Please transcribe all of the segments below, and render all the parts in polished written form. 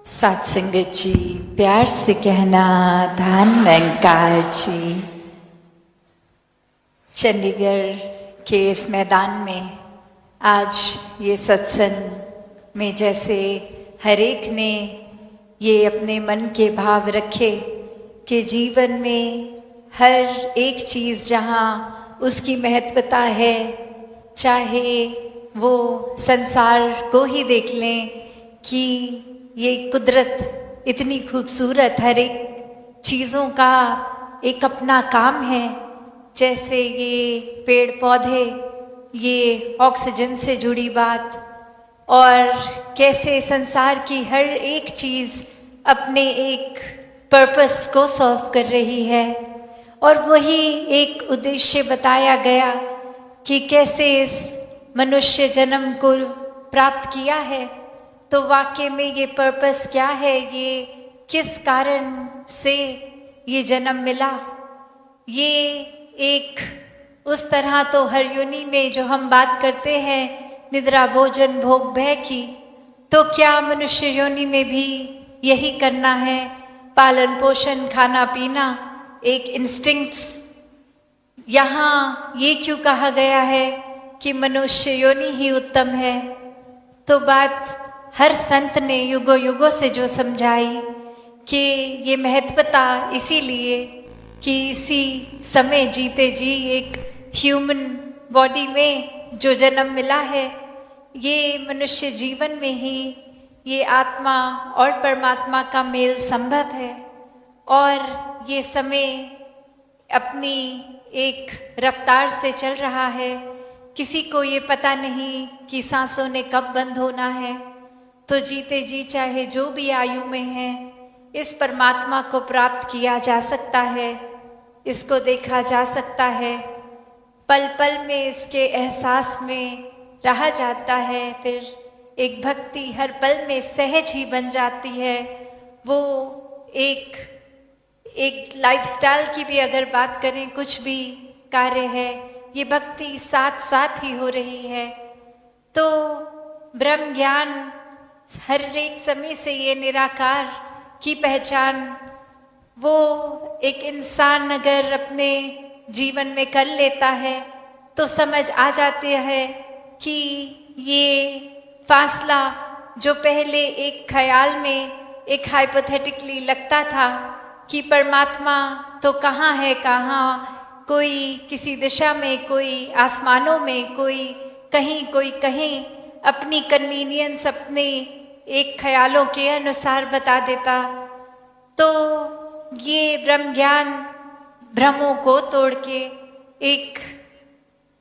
साथ संगत जी, प्यार से कहना धन निरंकार जी। चंडीगढ़ के इस मैदान में आज ये सत्संग में जैसे हर एक ने ये अपने मन के भाव रखे कि जीवन में हर एक चीज़ जहाँ उसकी महत्वता है, चाहे वो संसार को ही देख लें कि ये कुदरत इतनी खूबसूरत, हर एक चीज़ों का एक अपना काम है। जैसे ये पेड़ पौधे, ये ऑक्सीजन से जुड़ी बात, और कैसे संसार की हर एक चीज़ अपने एक पर्पस को सर्व कर रही है। और वही एक उद्देश्य बताया गया कि कैसे इस मनुष्य जन्म को प्राप्त किया है, तो वाकई में ये पर्पस क्या है, ये किस कारण से ये जन्म मिला। ये एक उस तरह तो हर योनि में जो हम बात करते हैं निद्रा भोजन भोग भय की, तो क्या मनुष्य योनि में भी यही करना है? पालन पोषण खाना पीना एक इंस्टिंक्ट्स। यहाँ ये क्यों कहा गया है कि मनुष्य योनि ही उत्तम है? तो बात हर संत ने युगों युगों से जो समझाई कि ये महत्वता इसीलिए कि इसी समय जीते जी एक ह्यूमन बॉडी में जो जन्म मिला है, ये मनुष्य जीवन में ही ये आत्मा और परमात्मा का मेल संभव है। और ये समय अपनी एक रफ्तार से चल रहा है, किसी को ये पता नहीं कि सांसों ने कब बंद होना है। तो जीते जी चाहे जो भी आयु में है, इस परमात्मा को प्राप्त किया जा सकता है, इसको देखा जा सकता है, पल पल में इसके एहसास में रहा जाता है। फिर एक भक्ति हर पल में सहज ही बन जाती है। वो एक लाइफस्टाइल की भी अगर बात करें, कुछ भी कार्य है, ये भक्ति साथ साथ ही हो रही है। तो ब्रह्म ज्ञान हर एक समय से ये निराकार की पहचान वो एक इंसान अगर अपने जीवन में कर लेता है, तो समझ आ जाती है कि ये फासला जो पहले एक ख्याल में एक हाइपोथेटिकली लगता था कि परमात्मा तो कहाँ है, कहाँ, कोई किसी दिशा में, कोई आसमानों में, कोई कहीं अपनी कन्वीनियंस अपने एक ख्यालों के अनुसार बता देता। तो ये ब्रह्म ज्ञान भ्रमों को तोड़ के एक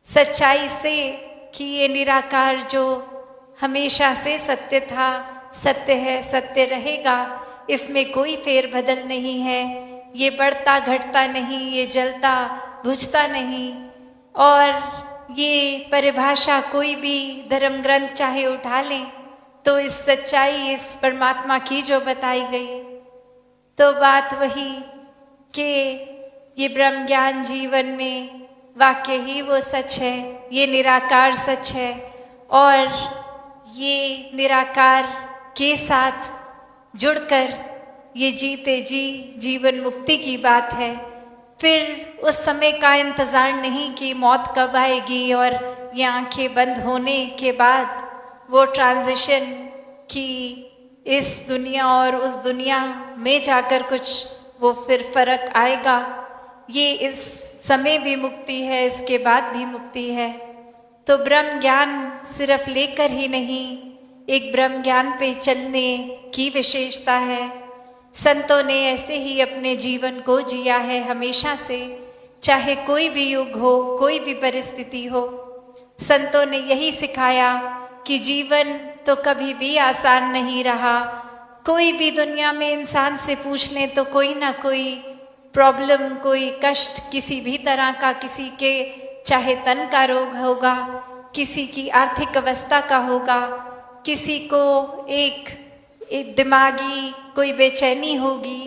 सच्चाई से कि ये निराकार जो हमेशा से सत्य था, सत्य है, सत्य रहेगा, इसमें कोई फेरबदल नहीं है, ये बढ़ता घटता नहीं, ये जलता बुझता नहीं। और ये परिभाषा कोई भी धर्म ग्रंथ चाहे उठा लें, तो इस सच्चाई इस परमात्मा की जो बताई गई, तो बात वही कि ये ब्रह्म ज्ञान जीवन में वाकई ही वो सच है, ये निराकार सच है। और ये निराकार के साथ जुड़कर ये जीते जी जीवन मुक्ति की बात है। फिर उस समय का इंतज़ार नहीं कि मौत कब आएगी और ये आंखें बंद होने के बाद वो ट्रांजिशन कि इस दुनिया और उस दुनिया में जाकर कुछ वो फिर फर्क आएगा। ये इस समय भी मुक्ति है, इसके बाद भी मुक्ति है। तो ब्रह्म ज्ञान सिर्फ लेकर ही नहीं, एक ब्रह्म ज्ञान पे चलने की विशेषता है। संतों ने ऐसे ही अपने जीवन को जिया है हमेशा से, चाहे कोई भी युग हो, कोई भी परिस्थिति हो। संतों ने यही सिखाया कि जीवन तो कभी भी आसान नहीं रहा। कोई भी दुनिया में इंसान से पूछ लें तो कोई ना कोई प्रॉब्लम, कोई कष्ट किसी भी तरह का, किसी के चाहे तन का रोग होगा, किसी की आर्थिक अवस्था का होगा, किसी को एक दिमागी कोई बेचैनी होगी,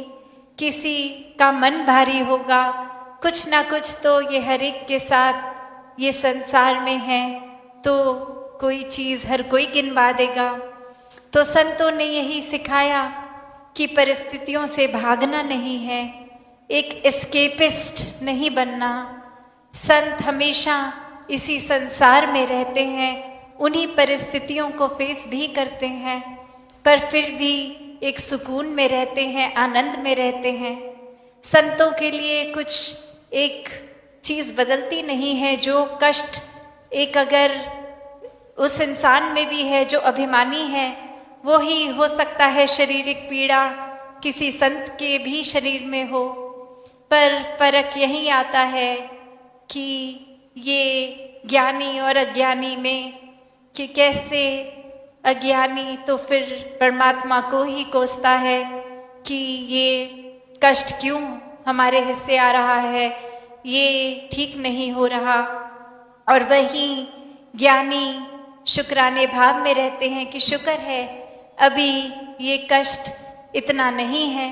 किसी का मन भारी होगा, कुछ ना कुछ तो ये हर एक के साथ ये संसार में है। तो कोई चीज़ हर कोई गिनवा देगा। तो संतों ने यही सिखाया कि परिस्थितियों से भागना नहीं है, एक एस्केपिस्ट नहीं बनना। संत हमेशा इसी संसार में रहते हैं, उन्हीं परिस्थितियों को फेस भी करते हैं, पर फिर भी एक सुकून में रहते हैं, आनंद में रहते हैं। संतों के लिए कुछ एक चीज़ बदलती नहीं है। जो कष्ट एक अगर उस इंसान में भी है जो अभिमानी है, वो ही हो सकता है शारीरिक पीड़ा किसी संत के भी शरीर में हो। पर फर्क यही आता है कि ये ज्ञानी और अज्ञानी में, कि कैसे अज्ञानी तो फिर परमात्मा को ही कोसता है कि ये कष्ट क्यों हमारे हिस्से आ रहा है, ये ठीक नहीं हो रहा। और वही ज्ञानी शुक्राने भाव में रहते हैं कि शुक्र है अभी ये कष्ट इतना नहीं है,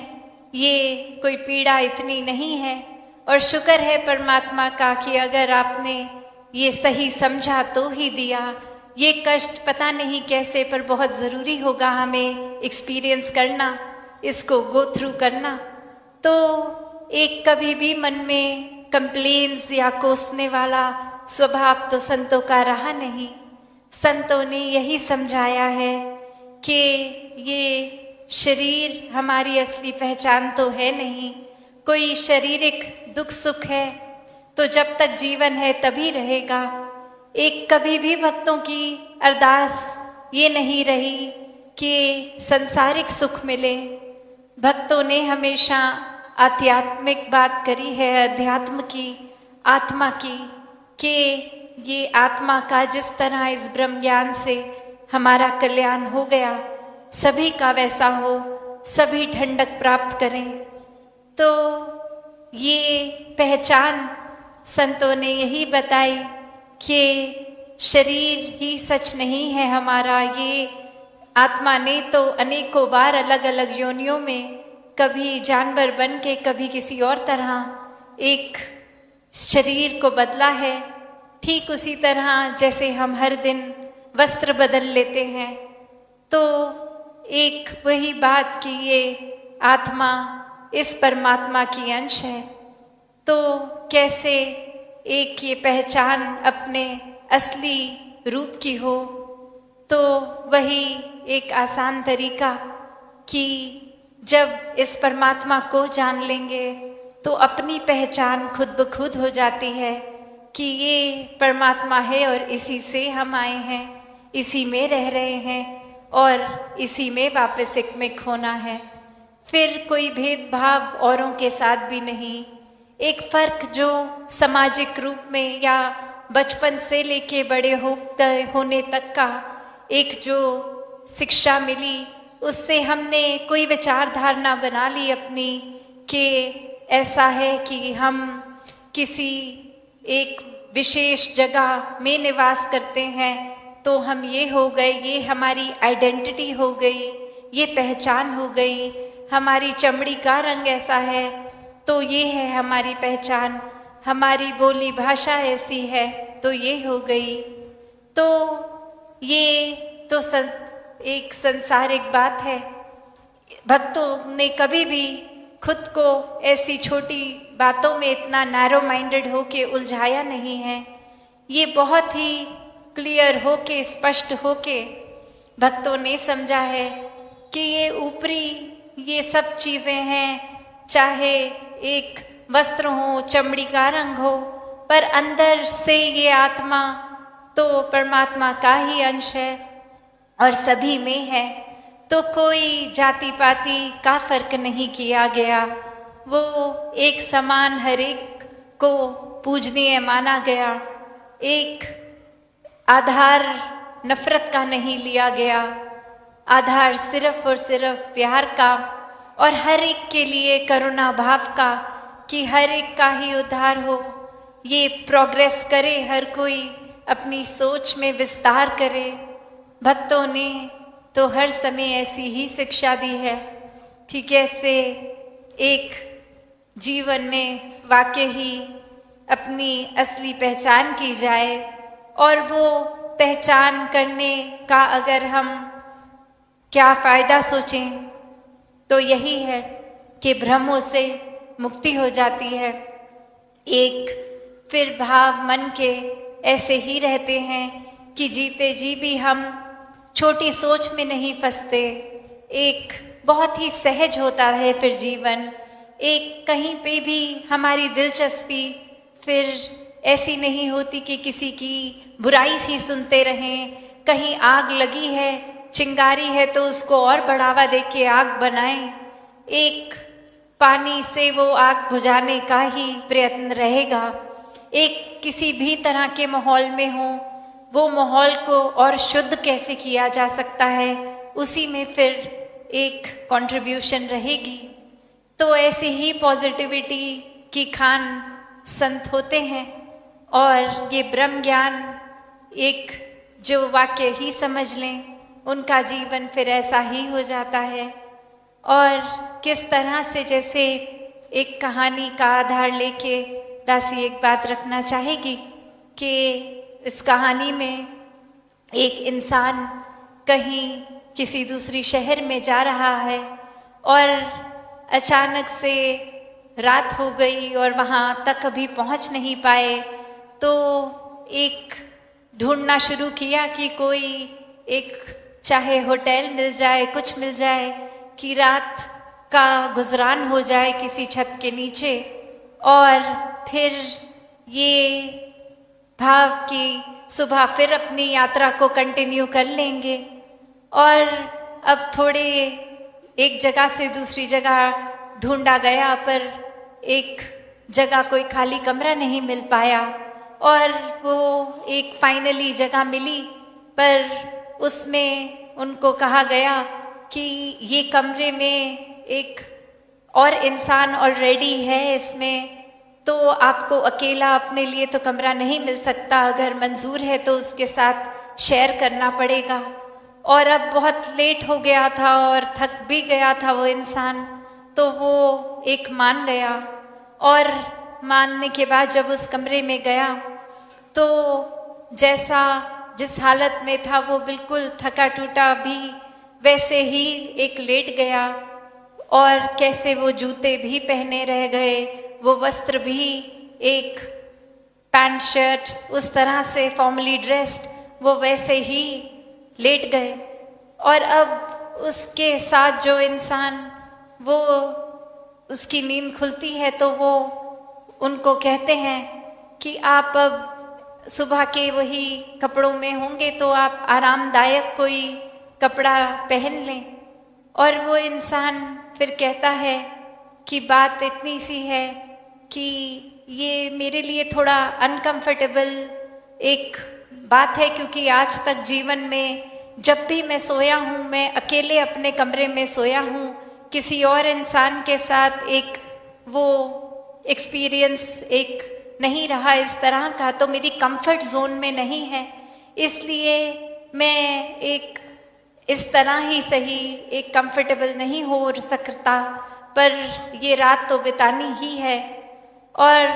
ये कोई पीड़ा इतनी नहीं है। और शुक्र है परमात्मा का कि अगर आपने ये सही समझा तो ही दिया। ये कष्ट पता नहीं कैसे, पर बहुत ज़रूरी होगा हमें एक्सपीरियंस करना, इसको गो थ्रू करना। तो एक कभी भी मन में कंप्लेन्स या कोसने वाला स्वभाव तो संतों का रहा नहीं। संतों ने यही समझाया है कि ये शरीर हमारी असली पहचान तो है नहीं। कोई शारीरिक दुख सुख है तो जब तक जीवन है तभी रहेगा। एक कभी भी भक्तों की अरदास ये नहीं रही कि संसारिक सुख मिले। भक्तों ने हमेशा आध्यात्मिक बात करी है, अध्यात्म की, आत्मा की, कि ये आत्मा का जिस तरह इस ब्रह्म ज्ञान से हमारा कल्याण हो गया, सभी का वैसा हो, सभी ठंडक प्राप्त करें। तो ये पहचान संतों ने यही बताई कि शरीर ही सच नहीं है हमारा। ये आत्मा ने तो अनेकों बार अलग अलग योनियों में, कभी जानवर बन के, कभी किसी और तरह एक शरीर को बदला है। ठीक उसी तरह जैसे हम हर दिन वस्त्र बदल लेते हैं, तो एक वही बात कि ये आत्मा इस परमात्मा की अंश है। तो कैसे एक ये पहचान अपने असली रूप की हो, तो वही एक आसान तरीका कि जब इस परमात्मा को जान लेंगे तो अपनी पहचान खुद ब खुद हो जाती है कि ये परमात्मा है और इसी से हम आए हैं, इसी में रह रहे हैं और इसी में वापस एक में खोना है। फिर कोई भेदभाव औरों के साथ भी नहीं। एक फर्क जो सामाजिक रूप में या बचपन से लेके बड़े होने तक का एक जो शिक्षा मिली, उससे हमने कोई विचारधारणा बना ली अपनी कि ऐसा है कि हम किसी एक विशेष जगह में निवास करते हैं तो हम ये हो गए, ये हमारी आइडेंटिटी हो गई, ये पहचान हो गई। हमारी चमड़ी का रंग ऐसा है तो ये है हमारी पहचान, हमारी बोली भाषा ऐसी है तो ये हो गई। तो ये तो एक संसारिक बात है। भक्तों ने कभी भी खुद को ऐसी छोटी बातों में इतना नैरो माइंडेड होके उलझाया नहीं है। ये बहुत ही क्लियर होके, स्पष्ट होके भक्तों ने समझा है कि ये ऊपरी ये सब चीज़ें हैं, चाहे एक वस्त्र हो, चमड़ी का रंग हो, पर अंदर से ये आत्मा तो परमात्मा का ही अंश है और सभी में है। तो कोई जाति पाति का फर्क नहीं किया गया, वो एक समान हर एक को पूजनीय माना गया। एक आधार नफरत का नहीं लिया गया, आधार सिर्फ और सिर्फ प्यार का और हर एक के लिए करुणा भाव का, कि हर एक का ही उद्धार हो, ये प्रोग्रेस करे, हर कोई अपनी सोच में विस्तार करे। भक्तों ने तो हर समय ऐसी ही शिक्षा दी है कि कैसे एक जीवन में वाकई ही अपनी असली पहचान की जाए। और वो पहचान करने का अगर हम क्या फ़ायदा सोचें, तो यही है कि भ्रमों से मुक्ति हो जाती है। एक फिर भाव मन के ऐसे ही रहते हैं कि जीते जी भी हम छोटी सोच में नहीं फंसते। एक बहुत ही सहज होता है फिर जीवन। एक कहीं पे भी हमारी दिलचस्पी फिर ऐसी नहीं होती कि किसी की बुराई सी सुनते रहें। कहीं आग लगी है, चिंगारी है, तो उसको और बढ़ावा देके आग बनाएं। एक पानी से वो आग बुझाने का ही प्रयत्न रहेगा। एक किसी भी तरह के माहौल में हो, वो माहौल को और शुद्ध कैसे किया जा सकता है, उसी में फिर एक कंट्रीब्यूशन रहेगी। तो ऐसे ही पॉजिटिविटी की खान संत होते हैं। और ये ब्रह्म ज्ञान एक जो वाक्य ही समझ लें, उनका जीवन फिर ऐसा ही हो जाता है। और किस तरह से, जैसे एक कहानी का आधार लेके दासी एक बात रखना चाहेगी कि इस कहानी में एक इंसान कहीं किसी दूसरी शहर में जा रहा है और अचानक से रात हो गई और वहाँ तक अभी पहुँच नहीं पाए। तो एक ढूंढना शुरू किया कि कोई एक चाहे होटल मिल जाए, कुछ मिल जाए कि रात का गुजरान हो जाए किसी छत के नीचे। और फिर ये भाव की सुबह फिर अपनी यात्रा को कंटिन्यू कर लेंगे। और अब थोड़े एक जगह से दूसरी जगह ढूंढा गया, पर एक जगह कोई खाली कमरा नहीं मिल पाया। और वो एक फाइनली जगह मिली, पर उसमें उनको कहा गया कि ये कमरे में एक और इंसान ऑलरेडी है इसमें, तो आपको अकेला अपने लिए तो कमरा नहीं मिल सकता। अगर मंजूर है तो उसके साथ शेयर करना पड़ेगा। और अब बहुत लेट हो गया था और थक भी गया था वो इंसान, तो वो एक मान गया। और मानने के बाद जब उस कमरे में गया तो जैसा जिस हालत में था वो बिल्कुल थका टूटा भी वैसे ही एक लेट गया। और कैसे वो जूते भी पहने रह गए, वो वस्त्र भी एक पैंट शर्ट उस तरह से फॉर्मली ड्रेस्ड, वो वैसे ही लेट गए। और अब उसके साथ जो इंसान, वो उसकी नींद खुलती है तो वो उनको कहते हैं कि आप अब सुबह के वही कपड़ों में होंगे तो आप आरामदायक कोई कपड़ा पहन लें। और वो इंसान फिर कहता है कि बात इतनी सी है कि ये मेरे लिए थोड़ा अनकंफर्टेबल एक बात है, क्योंकि आज तक जीवन में जब भी मैं सोया हूँ, मैं अकेले अपने कमरे में सोया हूँ। किसी और इंसान के साथ एक वो एक्सपीरियंस एक नहीं रहा इस तरह का, तो मेरी कंफर्ट जोन में नहीं है। इसलिए मैं एक इस तरह ही सही एक कंफर्टेबल नहीं हो सकता, पर ये रात तो बितानी ही है। और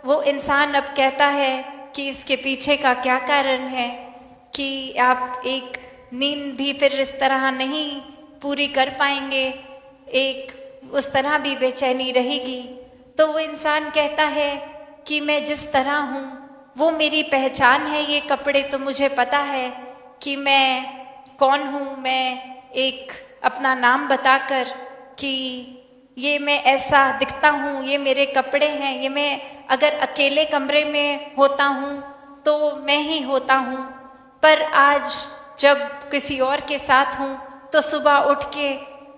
वो इंसान अब कहता है कि इसके पीछे का क्या कारण है कि आप एक नींद भी फिर इस तरह नहीं पूरी कर पाएंगे, एक उस तरह भी बेचैनी रहेगी। तो वो इंसान कहता है कि मैं जिस तरह हूँ वो मेरी पहचान है। ये कपड़े तो मुझे पता है कि मैं कौन हूँ। मैं एक अपना नाम बताकर कि ये मैं ऐसा दिखता हूँ, ये मेरे कपड़े हैं, ये मैं अगर अकेले कमरे में होता हूँ तो मैं ही होता हूँ, पर आज जब किसी और के साथ हूँ तो सुबह उठ के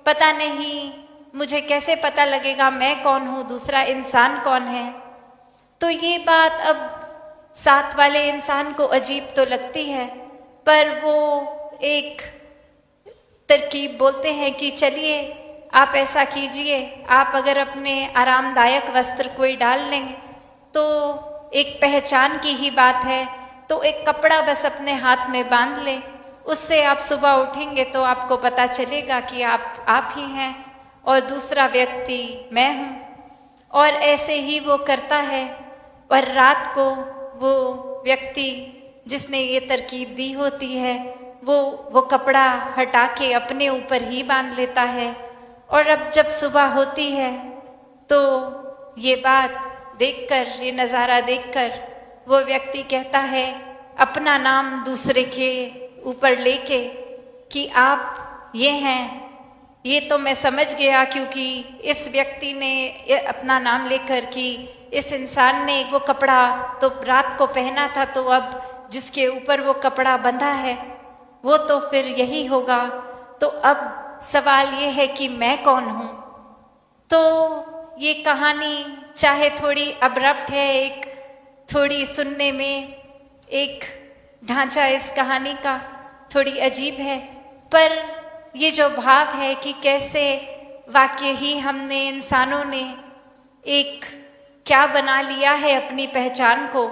पता नहीं मुझे कैसे पता लगेगा मैं कौन हूँ, दूसरा इंसान कौन है। तो ये बात अब साथ वाले इंसान को अजीब तो लगती है, पर वो एक तरकीब बोलते हैं कि चलिए आप ऐसा कीजिए, आप अगर अपने आरामदायक वस्त्र कोई डाल लें तो एक पहचान की ही बात है, तो एक कपड़ा बस अपने हाथ में बांध लें, उससे आप सुबह उठेंगे तो आपको पता चलेगा कि आप ही हैं और दूसरा व्यक्ति मैं हूँ। और ऐसे ही वो करता है। और रात को वो व्यक्ति जिसने ये तरकीब दी होती है वो कपड़ा हटा के अपने ऊपर ही बांध लेता है। और अब जब सुबह होती है तो ये बात देखकर, ये नज़ारा देखकर वो व्यक्ति कहता है अपना नाम दूसरे के ऊपर लेके कि आप ये हैं। ये तो मैं समझ गया, क्योंकि इस व्यक्ति ने अपना नाम लेकर कि इस इंसान ने वो कपड़ा तो रात को पहना था, तो अब जिसके ऊपर वो कपड़ा बंधा है वो तो फिर यही होगा। तो अब सवाल ये है कि मैं कौन हूँ। तो ये कहानी चाहे थोड़ी अब्रप्ट है, एक थोड़ी सुनने में एक ढांचा इस कहानी का थोड़ी अजीब है, पर ये जो भाव है कि कैसे वाकई ही हमने, इंसानों ने एक क्या बना लिया है अपनी पहचान को,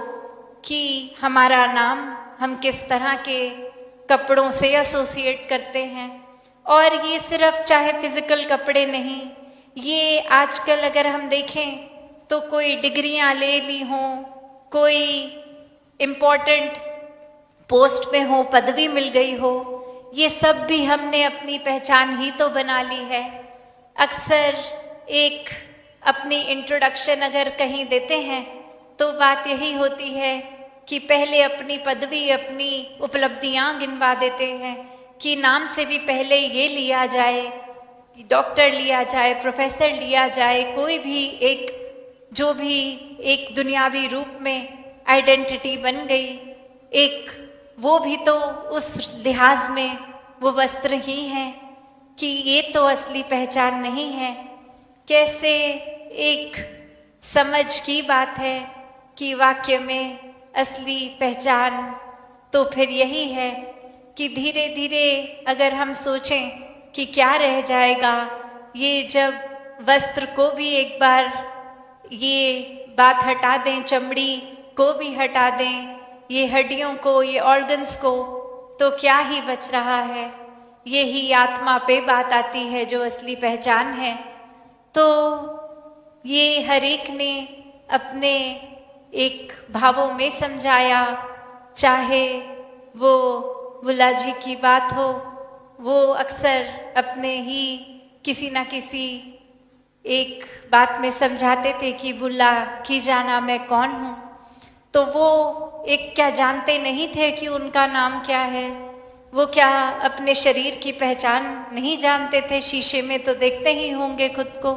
कि हमारा नाम हम किस तरह के कपड़ों से एसोसिएट करते हैं। और ये सिर्फ चाहे फिजिकल कपड़े नहीं, ये आजकल अगर हम देखें तो कोई डिग्रियां ले ली हों, कोई इम्पोर्टेंट पोस्ट पे हो, पदवी मिल गई हो, ये सब भी हमने अपनी पहचान ही तो बना ली है। अक्सर एक अपनी इंट्रोडक्शन अगर कहीं देते हैं तो बात यही होती है कि पहले अपनी पदवी, अपनी उपलब्धियां गिनवा देते हैं कि नाम से भी पहले ये लिया जाए, डॉक्टर लिया जाए, प्रोफेसर लिया जाए, कोई भी एक जो भी एक दुनियावी रूप में आइडेंटिटी बन गई, एक वो भी तो उस लिहाज में वो वस्त्र ही हैं कि ये तो असली पहचान नहीं है। कैसे एक समझ की बात है कि वाक्य में असली पहचान तो फिर यही है कि धीरे धीरे अगर हम सोचें कि क्या रह जाएगा, ये जब वस्त्र को भी एक बार ये बात हटा दें, चमड़ी को भी हटा दें, ये हड्डियों को, ये ऑर्गन्स को, तो क्या ही बच रहा है। यही आत्मा पे बात आती है जो असली पहचान है। तो ये हर एक ने अपने एक भावों में समझाया, चाहे वो बुल्ला जी की बात हो, वो अक्सर अपने ही किसी ना किसी एक बात में समझाते थे कि बुल्ला की जाना मैं कौन हूँ। तो वो एक क्या जानते नहीं थे कि उनका नाम क्या है, वो क्या अपने शरीर की पहचान नहीं जानते थे, शीशे में तो देखते ही होंगे खुद को।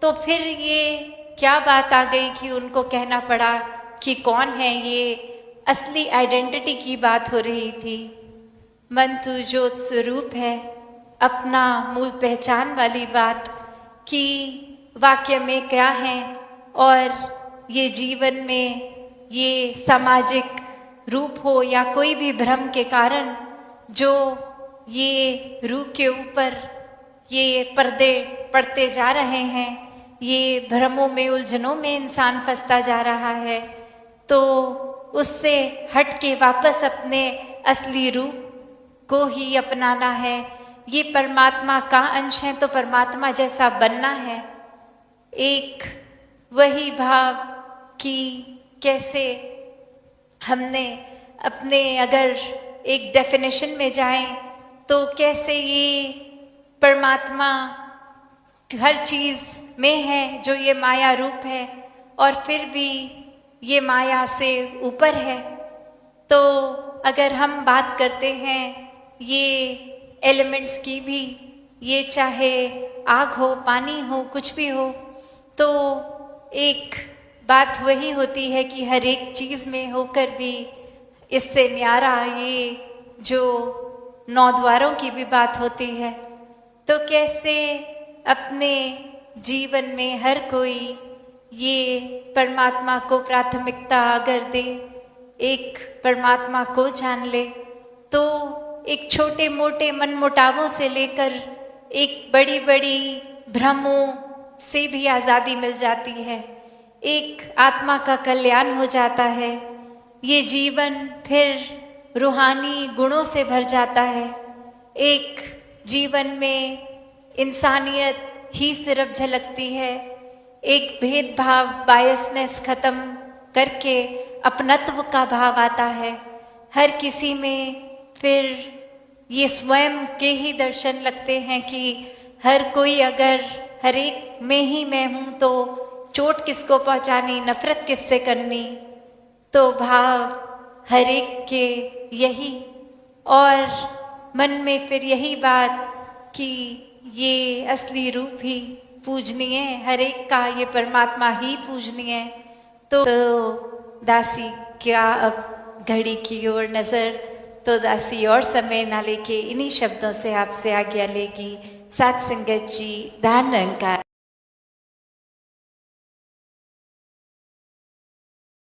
तो फिर ये क्या बात आ गई कि उनको कहना पड़ा कि कौन है, ये असली आइडेंटिटी की बात हो रही थी। मन तू ज्योत स्वरूप है, अपना मूल पहचान वाली बात कि वाक्य में क्या है और ये जीवन में ये सामाजिक रूप हो या कोई भी भ्रम के कारण जो ये रूप के ऊपर ये पर्दे पड़ते जा रहे हैं, ये भ्रमों में, उलझनों में इंसान फंसता जा रहा है, तो उससे हट के वापस अपने असली रूप को ही अपनाना है। ये परमात्मा का अंश है तो परमात्मा जैसा बनना है। एक वही भाव कि कैसे हमने अपने, अगर एक डेफिनेशन में जाएं तो कैसे ये परमात्मा हर चीज़ में है जो ये माया रूप है और फिर भी ये माया से ऊपर है। तो अगर हम बात करते हैं ये एलिमेंट्स की भी, ये चाहे आग हो, पानी हो, कुछ भी हो, तो एक बात वही होती है कि हर एक चीज़ में होकर भी इससे न्यारा ये जो 9 द्वारों की भी बात होती है। तो कैसे अपने जीवन में हर कोई ये परमात्मा को प्राथमिकता अगर दे, एक परमात्मा को जान ले, तो एक छोटे मोटे मनमुटावों से लेकर एक बड़ी बड़ी भ्रमों से भी आज़ादी मिल जाती है। एक आत्मा का कल्याण हो जाता है। ये जीवन फिर रूहानी गुणों से भर जाता है। एक जीवन में इंसानियत ही सिर्फ झलकती है। एक भेदभाव, बायसनेस खत्म करके अपनत्व का भाव आता है हर किसी में। फिर ये स्वयं के ही दर्शन लगते हैं कि हर कोई अगर हर एक में ही मैं हूं तो चोट किसको पहुंचानी, नफरत किससे करनी। तो भाव हर एक के यही, और मन में फिर यही बात कि ये असली रूप ही पूजनीय है, हर एक का ये परमात्मा ही पूजनीय है। तो दासी क्या अब घड़ी की ओर नजर, तो दासी और समय ना लेके इन्हीं शब्दों से आपसे आज्ञा लेगी। सात संगत जी, धन निरंकार।